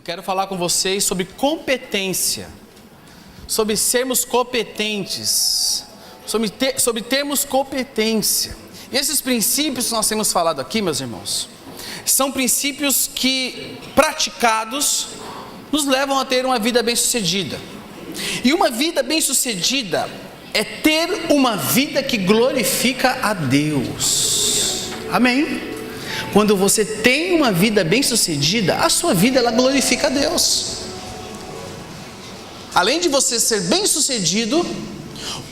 quero falar com vocês sobre competência, sobre sermos competentes, sobre termos competência. E esses princípios que nós temos falado aqui, meus irmãos, são princípios que, praticados, nos levam a ter uma vida bem-sucedida. E uma vida bem-sucedida é ter uma vida que glorifica a Deus. Amém? Quando você tem uma vida bem-sucedida, a sua vida ela glorifica a Deus. Além de você ser bem-sucedido,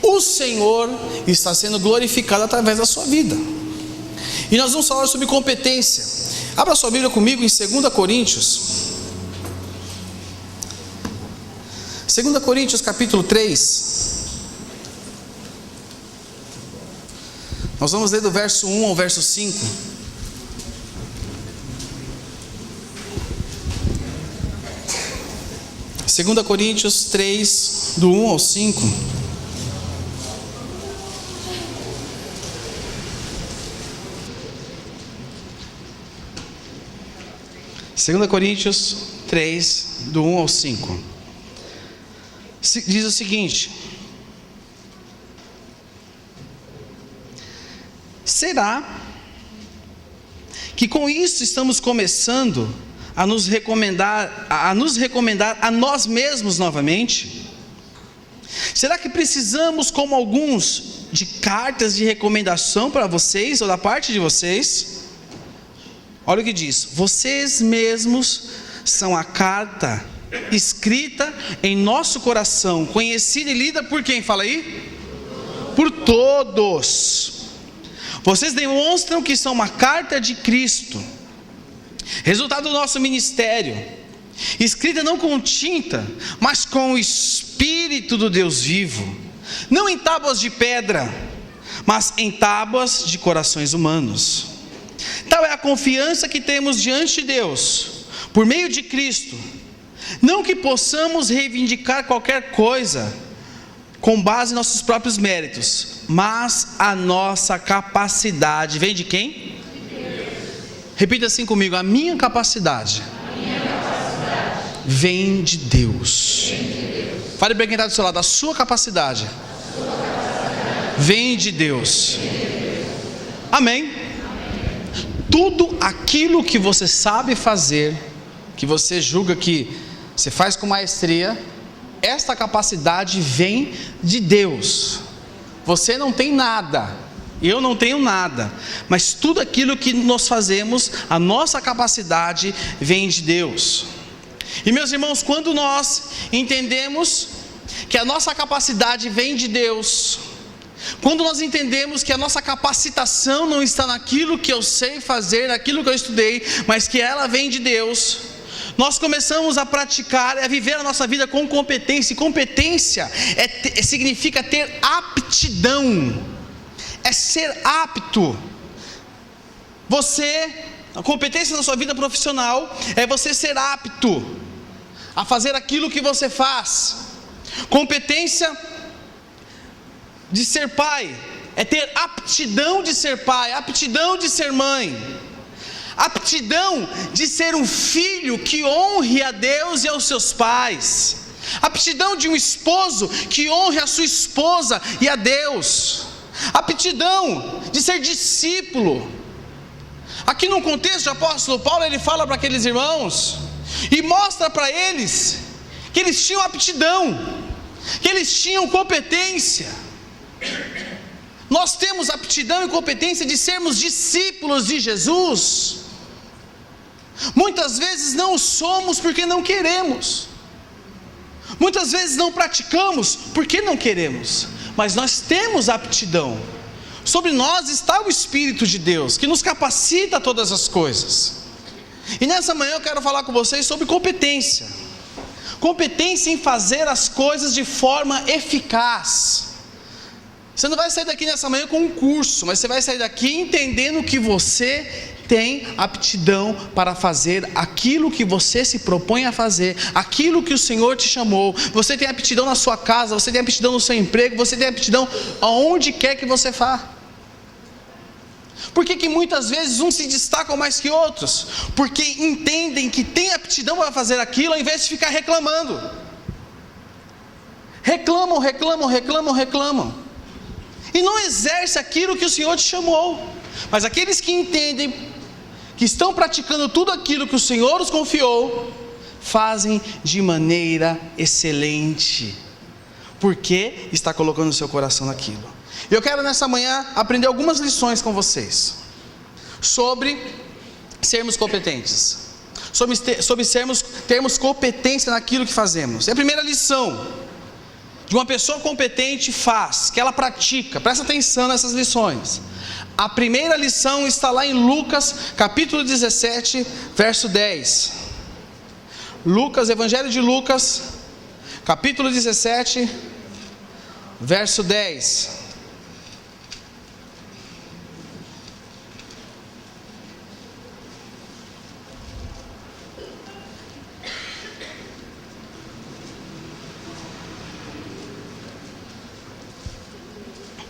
o Senhor está sendo glorificado através da sua vida. E nós vamos falar sobre competência. Abra sua Bíblia comigo em 2 Coríntios. 2 Coríntios capítulo 3. Nós vamos ler do verso 1 ao verso 5. 2 Coríntios 3, do 1 ao 5. Segunda Coríntios 3, do 1 ao 5. Diz o seguinte: será que com isso estamos começando a nos recomendar a nós mesmos novamente? Será que precisamos, como alguns, de cartas de recomendação para vocês, ou da parte de vocês? Olha o que diz: vocês mesmos são a carta escrita em nosso coração, conhecida e lida por quem? Fala aí. Por todos. Vocês demonstram que são uma carta de Cristo, resultado do nosso ministério, escrita não com tinta, mas com o Espírito do Deus vivo, não em tábuas de pedra, mas em tábuas de corações humanos. Tal é a confiança que temos diante de Deus, por meio de Cristo. Não que possamos reivindicar qualquer coisa com base em nossos próprios méritos, mas a nossa capacidade vem de quem? Repita assim comigo: a minha capacidade vem de Deus. Fale para quem está do seu lado: a sua capacidade vem de Deus. Amém? Tudo aquilo que você sabe fazer, que você julga que você faz com maestria, esta capacidade vem de Deus. Você não tem nada, eu não tenho nada, mas tudo aquilo que nós fazemos, a nossa capacidade vem de Deus. E meus irmãos, quando nós entendemos que a nossa capacidade vem de Deus, quando nós entendemos que a nossa capacitação não está naquilo que eu sei fazer, naquilo que eu estudei, mas que ela vem de Deus, nós começamos a praticar, a viver a nossa vida com competência. E competência significa ter aptidão, é ser apto. A competência na sua vida profissional é você ser apto a fazer aquilo que você faz. Competência de ser pai é ter aptidão de ser pai, aptidão de ser mãe, aptidão de ser um filho que honre a Deus e aos seus pais, aptidão de um esposo que honre a sua esposa e a Deus, aptidão de ser discípulo. Aqui no contexto do apóstolo Paulo, ele fala para aqueles irmãos e mostra para eles que eles tinham aptidão, que eles tinham competência. Nós temos aptidão e competência de sermos discípulos de Jesus. Muitas vezes não o somos porque não queremos, muitas vezes não praticamos porque não queremos, mas nós temos aptidão. Sobre nós está o Espírito de Deus, que nos capacita a todas as coisas. E nessa manhã eu quero falar com vocês sobre competência. Competência em fazer as coisas de forma eficaz. Você não vai sair daqui nessa manhã com um curso, mas você vai sair daqui entendendo que você tem aptidão para fazer aquilo que você se propõe a fazer, aquilo que o Senhor te chamou. Você tem aptidão na sua casa, você tem aptidão no seu emprego, você tem aptidão aonde quer que você vá. Por que muitas vezes uns se destacam mais que outros? Porque entendem que têm aptidão para fazer aquilo, ao invés de ficar reclamando. Reclamam. E não exerce aquilo que o Senhor te chamou. Mas aqueles que entendem, que estão praticando tudo aquilo que o Senhor os confiou, fazem de maneira excelente, porque está colocando o seu coração naquilo. Eu quero nessa manhã aprender algumas lições com vocês, sobre sermos competentes, sobre termos competência naquilo que fazemos. E a primeira lição de uma pessoa competente faz, que ela pratica, presta atenção nessas lições. A primeira lição está lá em Lucas, capítulo 17, verso 10. Lucas, Evangelho de Lucas, capítulo 17, verso 10.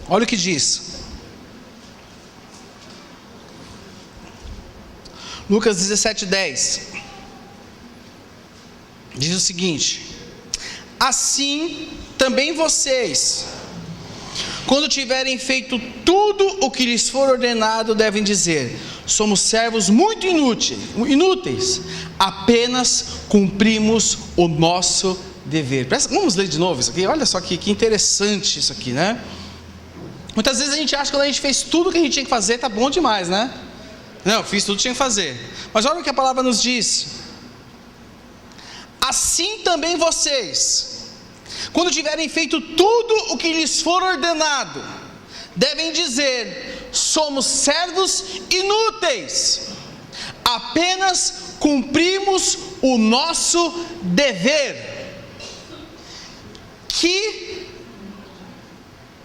Olha o que diz. Lucas 17, 10. Diz o seguinte: assim também vocês, quando tiverem feito tudo o que lhes for ordenado, devem dizer: somos servos muito inúteis, apenas cumprimos o nosso dever. Vamos ler de novo isso aqui, olha só que interessante isso aqui, né? Muitas vezes a gente acha que quando a gente fez tudo o que a gente tinha que fazer, tá bom demais, né? Não, eu fiz tudo que tinha que fazer. Mas olha o que a palavra nos diz: assim também vocês, quando tiverem feito tudo o que lhes for ordenado, devem dizer: somos servos inúteis, apenas cumprimos o nosso dever. Que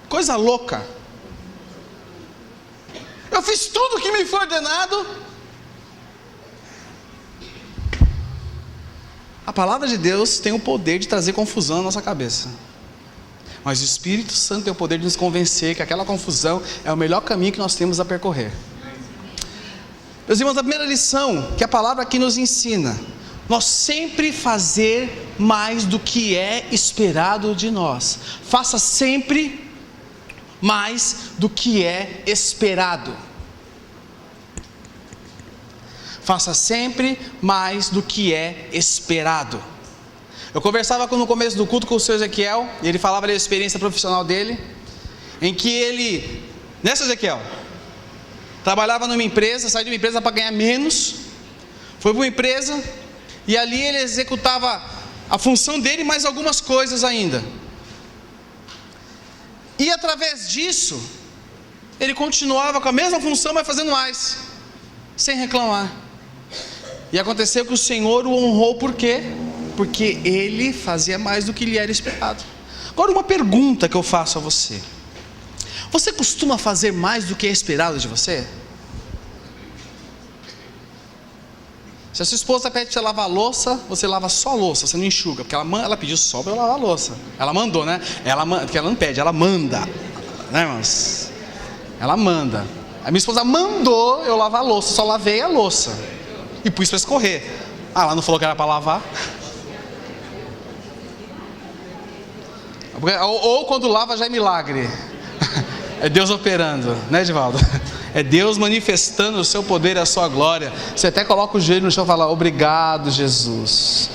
coisa louca! Eu fiz tudo o que me foi ordenado. A palavra de Deus tem o poder de trazer confusão na nossa cabeça, mas o Espírito Santo tem o poder de nos convencer que aquela confusão é o melhor caminho que nós temos a percorrer. Meus irmãos, a primeira lição que a palavra aqui nos ensina: nós sempre fazer mais do que é esperado de nós. Faça sempre mais do que é esperado. Faça sempre mais do que é esperado. Eu conversava no começo do culto com o seu Ezequiel, e ele falava da experiência profissional dele, em que ele, nessa Ezequiel, trabalhava numa empresa, saiu de uma empresa para ganhar menos, foi para uma empresa, e ali ele executava a função dele, mais algumas coisas ainda. E através disso, ele continuava com a mesma função, mas fazendo mais, sem reclamar. E aconteceu que o Senhor o honrou, por quê? Porque ele fazia mais do que lhe era esperado. Agora, uma pergunta que eu faço a você: você costuma fazer mais do que é esperado de você? Se a sua esposa pede para você lavar a louça, você lava só a louça, você não enxuga, porque ela pediu só para eu lavar a louça. Ela mandou, né? Porque ela não pede, ela manda, né, irmãos? Ela manda. A minha esposa mandou eu lavar a louça, só lavei a louça e pus para escorrer. Ela não falou que era para lavar. Ou quando lava já é milagre. É Deus operando, né, Edivaldo? É Deus manifestando o seu poder e a sua glória. Você até coloca o joelho no chão e fala: obrigado, Jesus.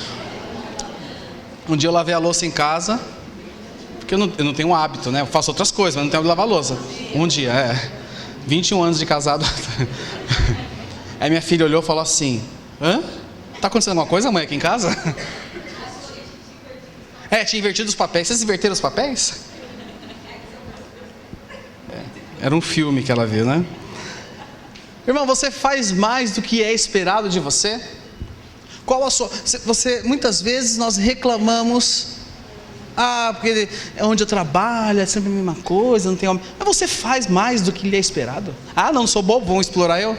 Um dia eu lavei a louça em casa, porque eu não tenho um hábito, né? Eu faço outras coisas, mas não tenho de lavar a louça. Um dia, 21 anos de casado. Aí minha filha olhou e falou assim: tá acontecendo alguma coisa, mãe, aqui em casa? Tinha invertido os papéis. Vocês inverteram os papéis? Era um filme que ela viu, né? Irmão, você faz mais do que é esperado de você? Qual a sua... muitas vezes nós reclamamos: porque é onde eu trabalho, é sempre a mesma coisa, não tem homem. Mas você faz mais do que lhe é esperado? Não sou bobo, vão explorar eu?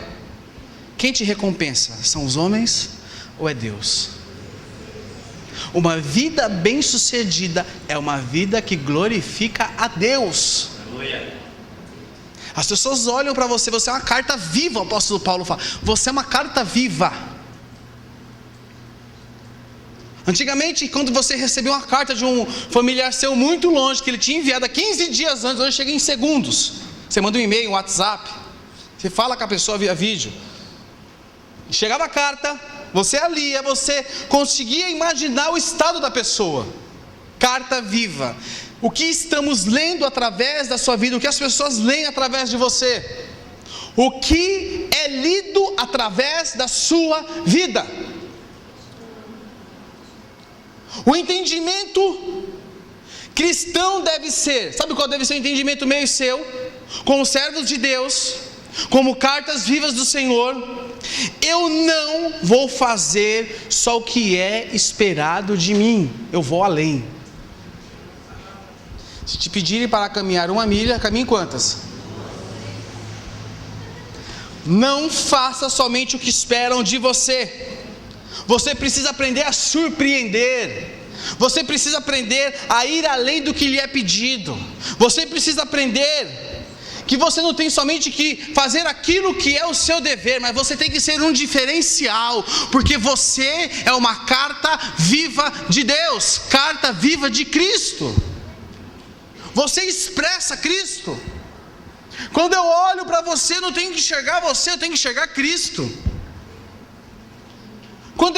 Quem te recompensa? São os homens ou é Deus? Uma vida bem-sucedida é uma vida que glorifica a Deus. As pessoas olham para você, você é uma carta viva, o apóstolo Paulo fala. Você é uma carta viva. Antigamente, quando você recebeu uma carta de um familiar seu muito longe, que ele tinha enviado há 15 dias antes, hoje chega em segundos. Você manda um e-mail, um WhatsApp, você fala com a pessoa via vídeo. Chegava a carta, você a lia, você conseguia imaginar o estado da pessoa. Carta viva. O que estamos lendo através da sua vida, o que as pessoas leem através de você, o que é lido através da sua vida. O entendimento cristão deve ser, sabe qual deve ser o entendimento meu e seu? Como servos de Deus, como cartas vivas do Senhor, eu não vou fazer só o que é esperado de mim, eu vou além. Se te pedirem para caminhar 1 milha, caminhe quantas? Não faça somente o que esperam de você. Você precisa aprender a surpreender. Você precisa aprender a ir além do que lhe é pedido. Você precisa aprender que você não tem somente que fazer aquilo que é o seu dever, mas você tem que ser um diferencial, porque você é uma carta viva de Deus, carta viva de Cristo. Você expressa Cristo. Quando eu olho para você, não tenho que enxergar você, eu tenho que enxergar Cristo. Quando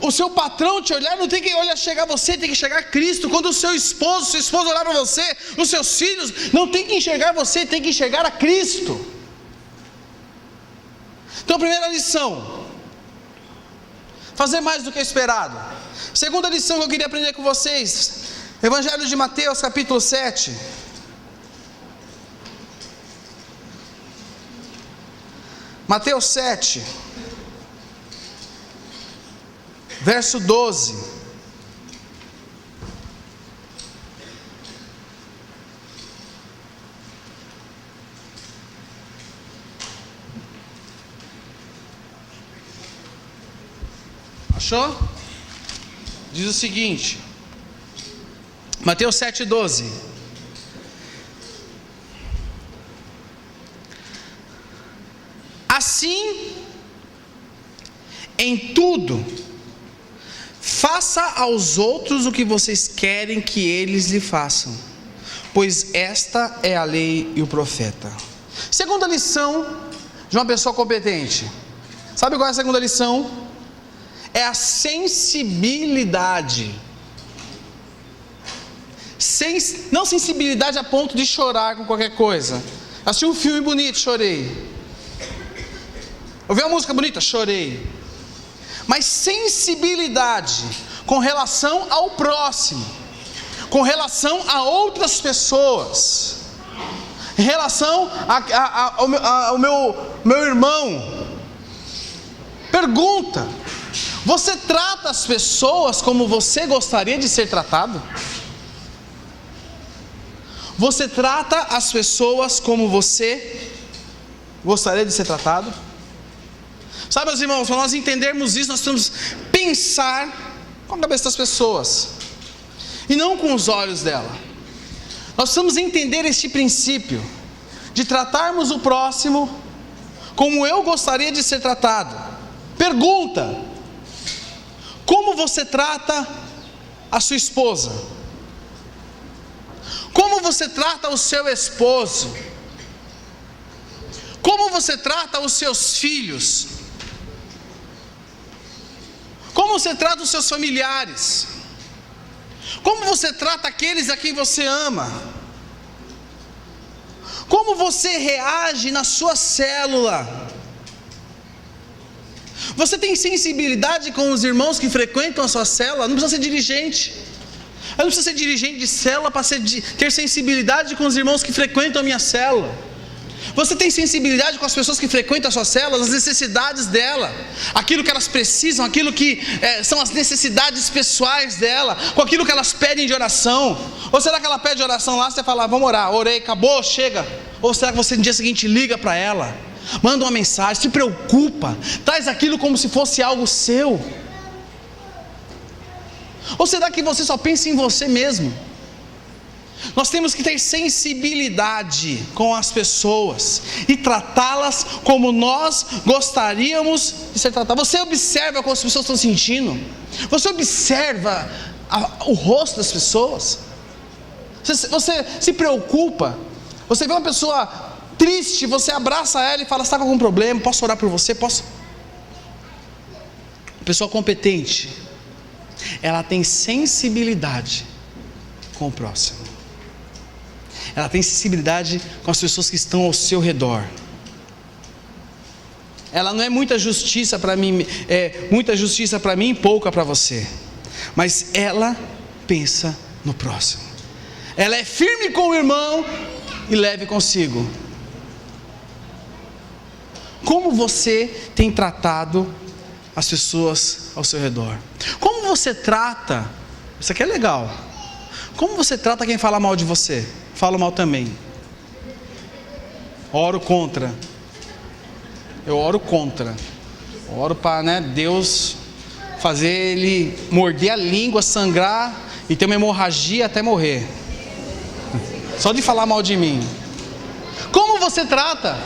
o seu patrão te olhar, não tem que chegar você, tem que enxergar Cristo. Quando o seu esposo, olhar para você, os seus filhos, não tem que enxergar você, tem que enxergar a Cristo. Então, primeira lição: fazer mais do que esperado. Segunda lição que eu queria aprender com vocês, Evangelho de Mateus, capítulo 7. Mateus 7, verso 12. Achou? Diz o seguinte, Mateus 7, 12. Assim, em tudo, faça aos outros o que vocês querem que eles lhe façam, pois esta é a lei e o profeta. Segunda lição de uma pessoa competente. Sabe qual é a segunda lição? É a sensibilidade. Não sensibilidade a ponto de chorar com qualquer coisa. Assisti um filme bonito, chorei. Ouvi uma música bonita, chorei. Mas sensibilidade com relação ao próximo, com relação a outras pessoas, em relação ao meu irmão. Pergunta: você trata as pessoas como você gostaria de ser tratado? Você trata as pessoas como você gostaria de ser tratado? Sabe, meus irmãos, para nós entendermos isso, nós temos que pensar com a cabeça das pessoas e não com os olhos dela. Nós precisamos entender este princípio de tratarmos o próximo como eu gostaria de ser tratado. Pergunta: como você trata a sua esposa? Como você trata o seu esposo? Como você trata os seus filhos? Como você trata os seus familiares? Como você trata aqueles a quem você ama? Como você reage na sua célula? Você tem sensibilidade com os irmãos que frequentam a sua célula? Não precisa ser dirigente. Eu não preciso ser dirigente de célula para ter sensibilidade com os irmãos que frequentam a minha célula. Você tem sensibilidade com as pessoas que frequentam a sua célula, as necessidades dela, aquilo que elas precisam, aquilo que são as necessidades pessoais dela, com aquilo que elas pedem de oração? Ou será que ela pede oração lá, você fala: vamos orar, orei, acabou, chega? Ou será que você no dia seguinte liga para ela, manda uma mensagem, se preocupa, traz aquilo como se fosse algo seu? Ou será que você só pensa em você mesmo? Nós temos que ter sensibilidade com as pessoas e tratá-las como nós gostaríamos de ser tratados. Você observa como as pessoas estão sentindo? Você observa o rosto das pessoas? Você se preocupa? Você vê uma pessoa triste, você abraça ela e fala: está com algum problema? Posso orar por você? Posso? A pessoa competente, ela tem sensibilidade com o próximo. Ela tem sensibilidade com as pessoas que estão ao seu redor. Ela não é muita justiça para mim, muita justiça para mim e pouca para você. Mas ela pensa no próximo. Ela é firme com o irmão e leve consigo. Como você tem tratado as pessoas ao seu redor? Como você trata? Isso aqui é legal. Como você trata quem fala mal de você? Falo mal também. Oro contra. Eu oro contra. Oro para Deus fazer ele morder a língua, sangrar e ter uma hemorragia até morrer. Só de falar mal de mim. Como você trata?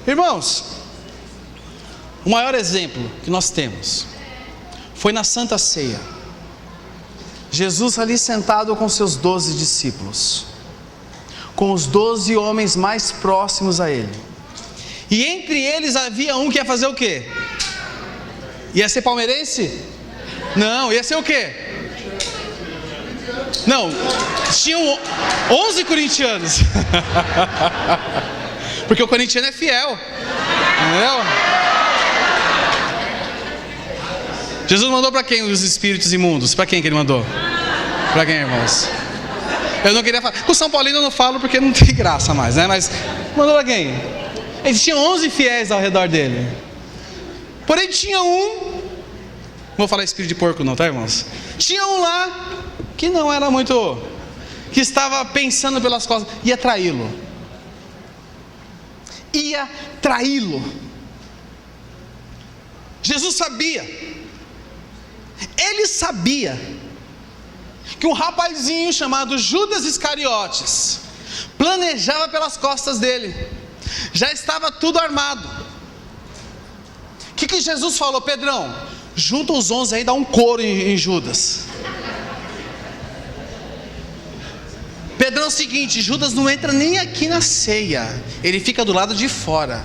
Irmãos, o maior exemplo que nós temos foi na Santa Ceia. Jesus ali sentado com seus 12 discípulos, com os 12 homens mais próximos a ele. E entre eles havia um que ia fazer o quê? Ia ser palmeirense? Não, ia ser o quê? Não, tinham 11 corintianos. Porque o corintiano é fiel, entendeu? Jesus mandou para quem os espíritos imundos? Para quem que ele mandou? Para quem, irmãos? Eu não queria falar. Com o São Paulino eu não falo porque não tem graça mais, né? Mas mandou para quem? Eles tinham 11 fiéis ao redor dele. Porém tinha um, não vou falar espírito de porco não, tá, irmãos? Tinha um lá que não era muito, que estava pensando pelas costas, ia traí-lo. Ia traí-lo. Jesus sabia. Ele sabia que um rapazinho chamado Judas Iscariotes planejava pelas costas dele. Já estava tudo armado. O que Jesus falou? Pedrão, junta os 11 aí, dá um couro em Judas. Pedrão é o seguinte: Judas não entra nem aqui na ceia, ele fica do lado de fora,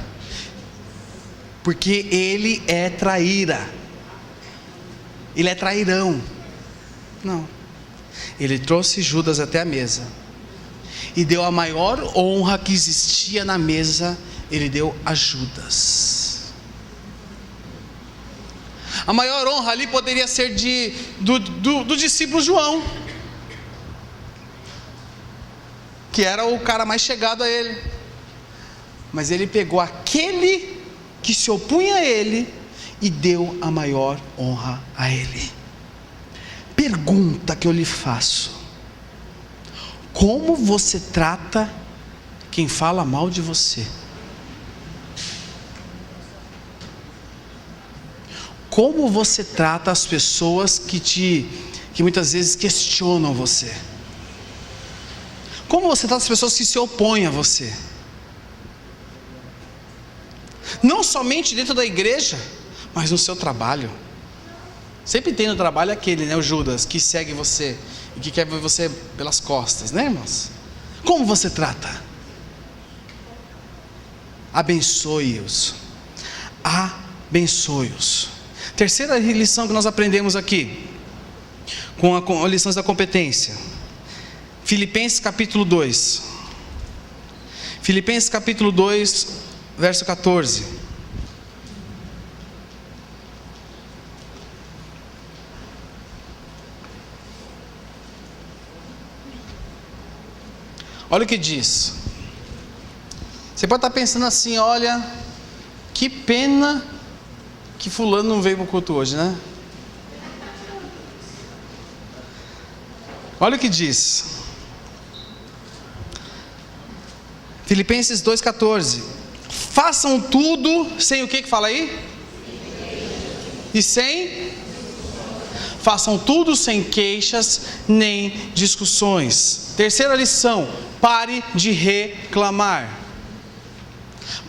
porque ele é traíra, ele é trairão. Não, ele trouxe Judas até a mesa e deu a maior honra que existia na mesa. Ele deu a Judas. A maior honra ali poderia ser do discípulo João, que era o cara mais chegado a ele. Mas ele pegou aquele que se opunha a ele e deu a maior honra a ele. Pergunta que eu lhe faço: como você trata quem fala mal de você? Como você trata as pessoas que muitas vezes questionam você? Como você trata as pessoas que se opõem a você? Não somente dentro da igreja, mas no seu trabalho. Sempre tem no trabalho aquele, o Judas, que segue você e que quer ver você pelas costas, né, irmãos? Como você trata? Abençoe-os. Abençoe-os. Terceira lição que nós aprendemos aqui, com a lição da competência. Filipenses capítulo 2. Filipenses capítulo 2, verso 14. Olha o que diz. Você pode estar pensando assim: olha, que pena que fulano não veio para o culto hoje, né? Olha o que diz. Filipenses 2,14. Façam tudo sem o que fala aí? E sem? façam tudo sem queixas nem discussões. Terceira lição: pare de reclamar.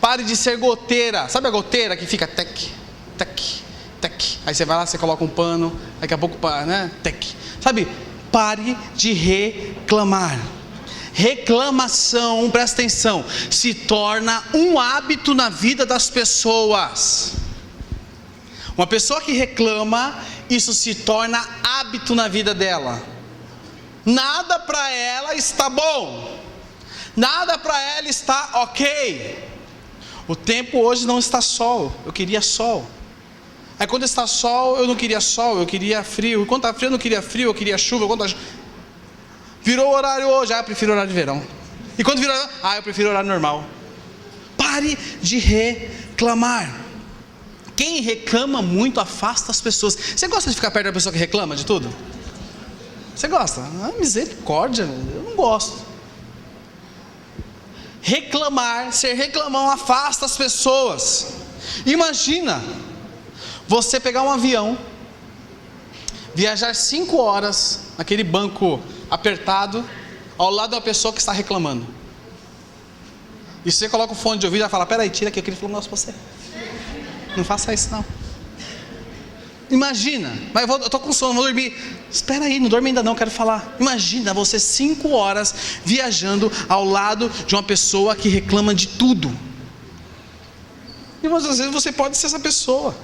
Pare de ser goteira. Sabe a goteira que fica tec, tec, tec? Aí você vai lá, você coloca um pano, daqui a pouco, né? Tec. Sabe? Pare de reclamar. Reclamação, presta atenção, se torna um hábito na vida das pessoas. Uma pessoa que reclama, isso se torna hábito na vida dela. Nada para ela está bom, nada para ela está ok. O tempo hoje não está sol, eu queria sol. Aí quando está sol, eu não queria sol, eu queria frio. E quando está frio, eu não queria frio, eu queria chuva. Virou o horário hoje, eu prefiro o horário de verão. E quando virou, eu prefiro o horário normal. Pare de reclamar. Quem reclama muito afasta as pessoas. Você gosta de ficar perto da pessoa que reclama de tudo? Você gosta? Misericórdia, eu não gosto. Reclamar, ser reclamão afasta as pessoas. Imagina você pegar um avião, viajar 5 horas naquele banco apertado, ao lado de uma pessoa que está reclamando. E você coloca o fone de ouvido e fala: peraí, tira aqui, eu queria falar um negócio pra você. Não faça isso não. Imagina, mas eu estou com sono, vou dormir. Espera aí, não dorme ainda não, quero falar. Imagina você 5 horas viajando ao lado de uma pessoa que reclama de tudo. E muitas vezes você pode ser essa pessoa.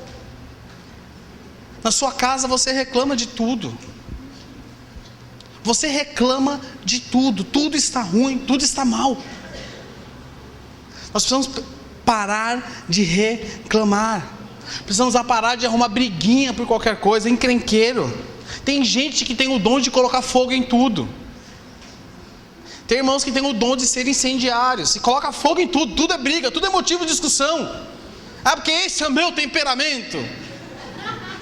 Na sua casa você reclama de tudo. Você reclama de tudo. Tudo está ruim, tudo está mal. Nós precisamos parar de reclamar. Precisamos parar de arrumar briguinha por qualquer coisa, encrenqueiro. Tem gente que tem o dom de colocar fogo em tudo. Tem irmãos que têm o dom de ser incendiários. Se coloca fogo em tudo, tudo é briga, tudo é motivo de discussão. Porque esse é o meu temperamento.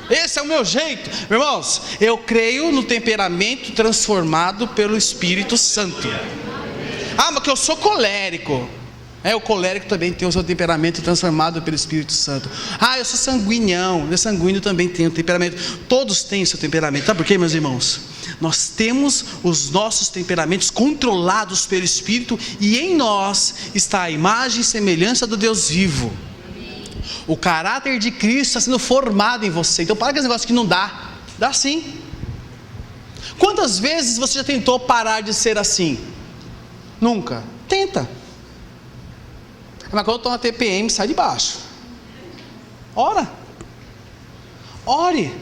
Esse é o meu jeito. Irmãos, eu creio no temperamento transformado pelo Espírito Santo. Mas que eu sou colérico. O colérico também tem o seu temperamento transformado pelo Espírito Santo. Eu sou sanguíneo. O sanguíneo também tem o temperamento. Todos têm o seu temperamento. Sabe por quê, meus irmãos? Nós temos os nossos temperamentos controlados pelo Espírito, e em nós está a imagem e semelhança do Deus vivo. O caráter de Cristo está sendo formado em você. Então para com esse negócio que não dá. Dá sim. Quantas vezes você já tentou parar de ser assim? Nunca. Tenta. Mas quando toma TPM, sai de baixo. Ora. Ore.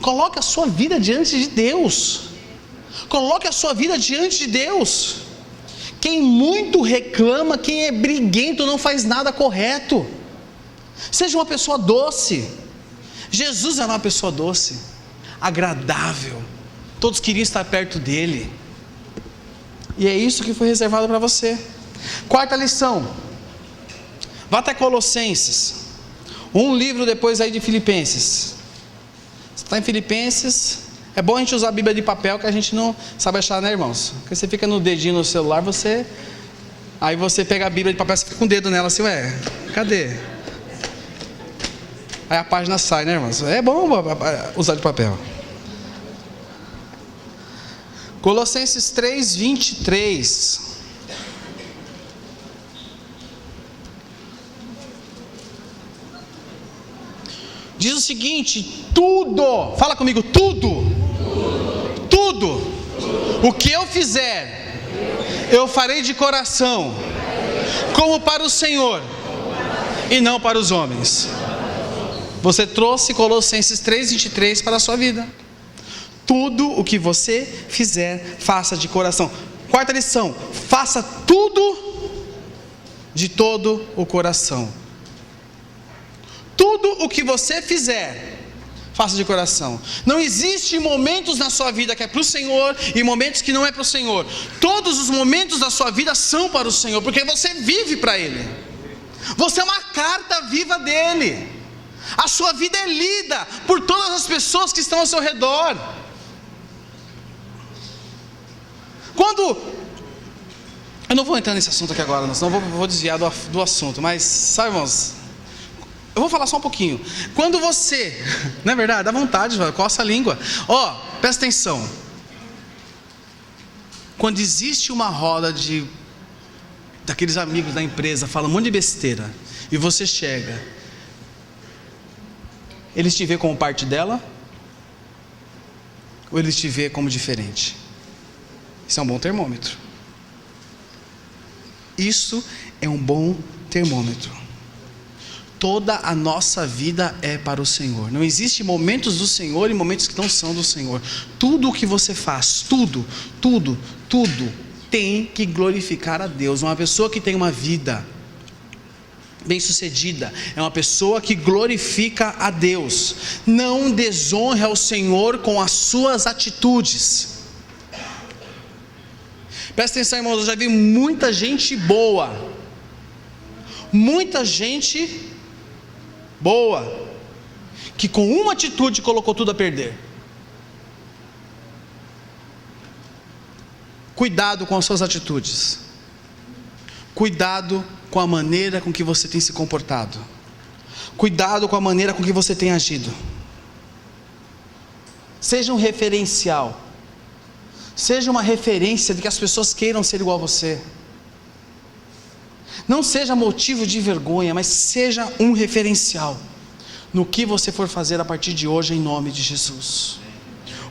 Coloque a sua vida diante de Deus. Coloque a sua vida diante de Deus. Quem muito reclama, quem é briguento, não faz nada correto. Seja uma pessoa doce. Jesus era uma pessoa doce, agradável. Todos queriam estar perto dele. E é isso que foi reservado para você. Quarta lição. Vá até Colossenses. Um livro depois aí de Filipenses. Você está em Filipenses. É bom a gente usar a Bíblia de papel, que a gente não sabe achar, né, irmãos? Porque você fica no dedinho no celular, aí você pega a Bíblia de papel, você fica com o dedo nela assim, cadê? Aí a página sai, né, irmãos? É bom usar de papel. Colossenses 3:23. Diz o seguinte: tudo, fala comigo, tudo, o que eu fizer, eu farei de coração, como para o Senhor, e não para os homens. Você trouxe Colossenses 3:23 para a sua vida. Tudo o que você fizer, faça de coração. Quarta lição: faça tudo de todo o coração. Tudo o que você fizer, faça de coração. Não existe momentos na sua vida que é para o Senhor e momentos que não é para o Senhor. Todos os momentos da sua vida são para o Senhor, porque você vive para Ele. Você é uma carta viva dele. A sua vida é lida por todas as pessoas que estão ao seu redor. Eu não vou entrar nesse assunto aqui agora, senão vou desviar do assunto. Mas, sabe, irmãos, Eu vou falar só um pouquinho. Quando você, não é verdade? Dá vontade, coça a língua. Presta atenção. Quando existe uma roda daqueles amigos da empresa, falam um monte de besteira, e você chega, eles te vê como parte dela? Ou eles te vê como diferente? Isso é um bom termômetro. Isso é um bom termômetro. Toda a nossa vida é para o Senhor. Não existe momentos do Senhor e momentos que não são do Senhor. Tudo o que você faz, tudo tem que glorificar a Deus. Uma pessoa que tem uma vida bem-sucedida é uma pessoa que glorifica a Deus. Não desonra ao Senhor com as suas atitudes. Presta atenção, irmãos, eu já vi muita gente boa, que com uma atitude colocou tudo a perder. Cuidado com as suas atitudes. Cuidado com a maneira com que você tem se comportado. Cuidado com a maneira com que você tem agido. Seja um referencial. Seja uma referência de que as pessoas queiram ser igual a você. Não seja motivo de vergonha, mas seja um referencial no que você for fazer a partir de hoje, em nome de Jesus.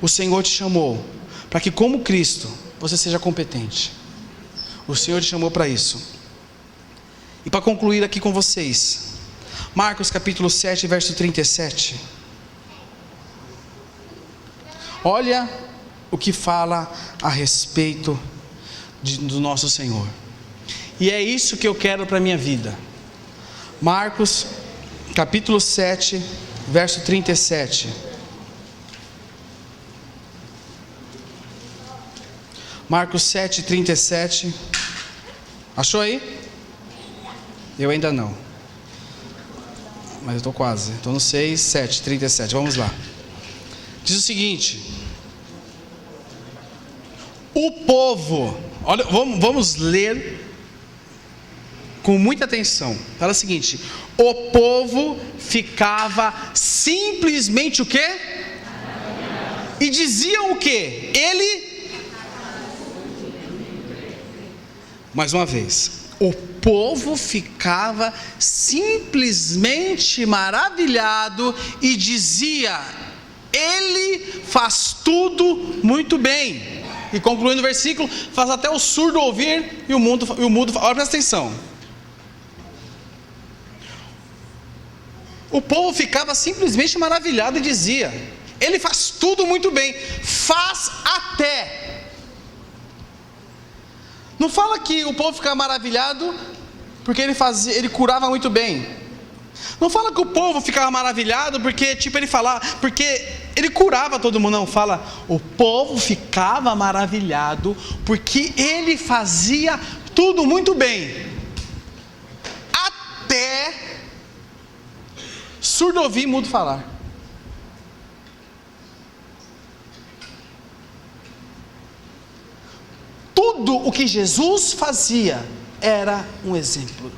O Senhor te chamou para que, como Cristo, você seja competente. O Senhor te chamou para isso. E para concluir aqui com vocês, Marcos capítulo 7, verso 37. Olha o que fala a respeito do nosso Senhor. E é isso que eu quero para a minha vida. Marcos capítulo 7, verso 37. Marcos 7, 37. Achou aí? Eu ainda não. Mas eu estou quase. Estou no 6, 7, 37. Vamos lá. Diz o seguinte: o povo, olha, vamos ler com muita atenção. Fala o seguinte: o povo ficava simplesmente o quê? E diziam o quê? Mais uma vez, o povo ficava simplesmente maravilhado e dizia: ele faz tudo muito bem. E concluindo o versículo, faz até o surdo ouvir e o mudo falar. Presta atenção. O povo ficava simplesmente maravilhado e dizia: ele faz tudo muito bem, faz até. Não fala que o povo ficava maravilhado porque ele curava muito bem. Não fala que o povo ficava maravilhado porque porque ele curava todo mundo. Não, fala: o povo ficava maravilhado porque ele fazia tudo muito bem, até surdo ouvir e mudo falar. Tudo o que Jesus fazia era um exemplo.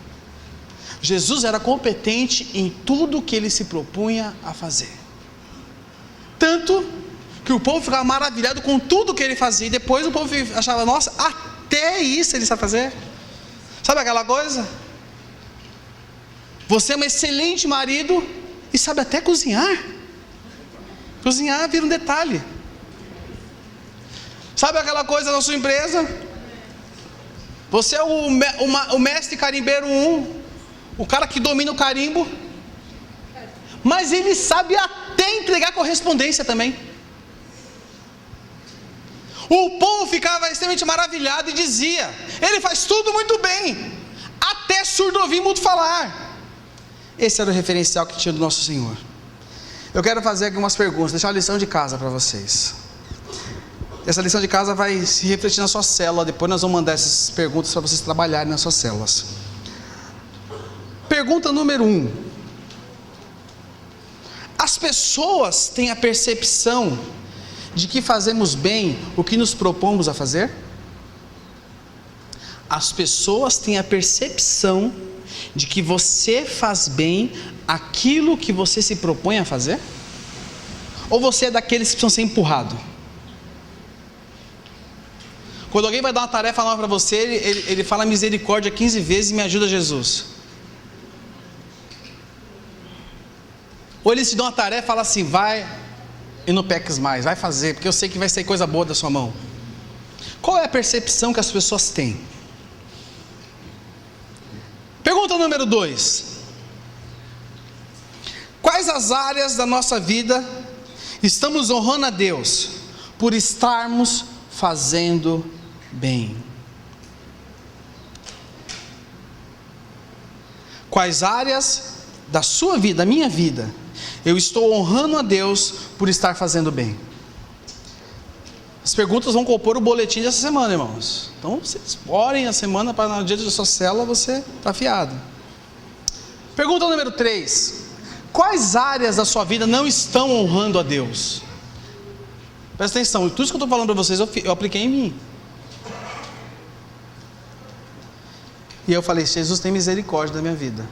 Jesus era competente em tudo o que ele se propunha a fazer. Tanto que o povo ficava maravilhado com tudo que ele fazia. E depois o povo achava: nossa, até isso ele sabe fazer. Sabe aquela coisa? Você é um excelente marido e sabe até cozinhar. Cozinhar vira um detalhe. Sabe aquela coisa na sua empresa? Você é o mestre carimbeiro 1, o cara que domina o carimbo, mas ele sabe até entregar correspondência também. O povo ficava extremamente maravilhado e dizia: ele faz tudo muito bem, até surdo ouvir e mudo falar. Esse era o referencial que tinha do nosso Senhor. Eu quero fazer algumas perguntas, deixar uma lição de casa para vocês. Essa lição de casa vai se refletir na sua célula. Depois nós vamos mandar essas perguntas para vocês trabalharem nas suas células. Pergunta número 1: as pessoas têm a percepção de que fazemos bem o que nos propomos a fazer? As pessoas têm a percepção de que você faz bem aquilo que você se propõe a fazer? Ou você é daqueles que precisam ser empurrado? Quando alguém vai dar uma tarefa nova para você, ele fala misericórdia 15 vezes e me ajuda Jesus. Ou eles te dão uma tarefa e falam assim, vai e não peques mais, vai fazer, porque eu sei que vai sair coisa boa da sua mão. Qual é a percepção que as pessoas têm? Pergunta número 2. Quais as áreas da nossa vida estamos honrando a Deus por estarmos fazendo bem? Quais áreas da sua vida, da minha vida, eu estou honrando a Deus por estar fazendo bem? As perguntas vão compor o boletim dessa semana, irmãos. Então vocês orem a semana para no dia da sua célula você estar afiado. Pergunta número 3. Quais áreas da sua vida não estão honrando a Deus? Presta atenção, tudo isso que eu estou falando para vocês eu apliquei em mim. E eu falei, Jesus tem misericórdia da minha vida.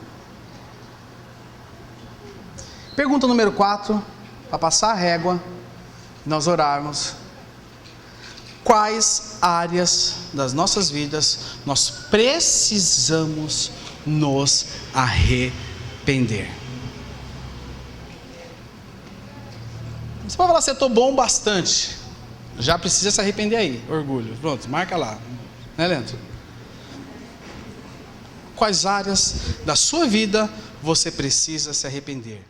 Pergunta número 4, para passar a régua, nós orarmos. Quais áreas das nossas vidas nós precisamos nos arrepender? Você pode falar assim, eu estou bom bastante. Já precisa se arrepender aí, orgulho. Pronto, marca lá. Né, Leandro? Quais áreas da sua vida você precisa se arrepender?